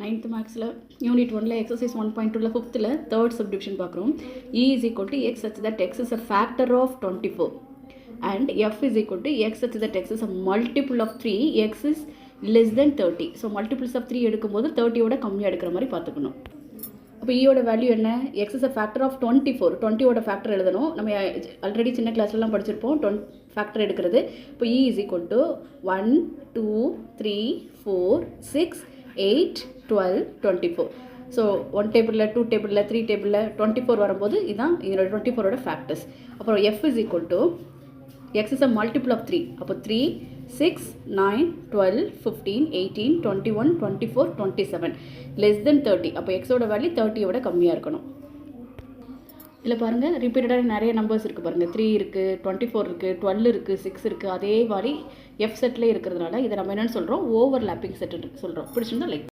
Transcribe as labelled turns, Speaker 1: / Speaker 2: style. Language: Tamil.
Speaker 1: 9th மார்க்ஸில் யூனிட் 1ல் எக்ஸசைஸ் 1.2ல் 5th தேர்ட் சப்டிவிஷன் பார்க்குறோம். E is equal to x such that x is a factor of 24 and f is equal to x such that x is a multiple of 3, x is less than 30. So multiples of 3 எடுக்கும்போது 30யோட கம்மியாக எடுக்கிற மாதிரி பார்த்துக்கணும். அப்போ ஈயோட வேல்யூ என்ன? X is a factor of 24. 20யோட ஃபேக்டர் எழுதணும். நம்ம ஆல்ரெடி சின்ன கிளாஸ்லாம் படிச்சிருப்போம் ஃபேக்டர் எடுக்கிறது. இப்போ E is equal to 1 2 3 4 6 8 12 24. So 1 டேபிளில் 2 டேபிளில் 3 டேபிளில் 24 வரும்போது இதுதான் இதோட 24ஓட ஃபேக்டர்ஸ். அப்புறம் F is equal to X is a multiple of 3. அப்போ 3 6 9 12 15 18 21 24 27 லெஸ் தென் 30. அப்போ எக்ஸோட வேல்யூ 30யோட கம்மியாக இருக்கணும். இதில் பாருங்கள் ரிப்பீட்டடாக நிறைய நம்பர்ஸ் இருக்குது பாருங்கள். 3 இருக்குது, 24 இருக்குது, 12 இருக்குது, 6 இருக்குது. அதே மாதிரி எஃப் செட்டில் இருக்கிறதுனால இதை நம்ம என்னென்னு சொல்கிறோம்? ஓவர்லாப்பிங் செட் சொல்கிறோம். பிடிச்சிருந்தா லைக்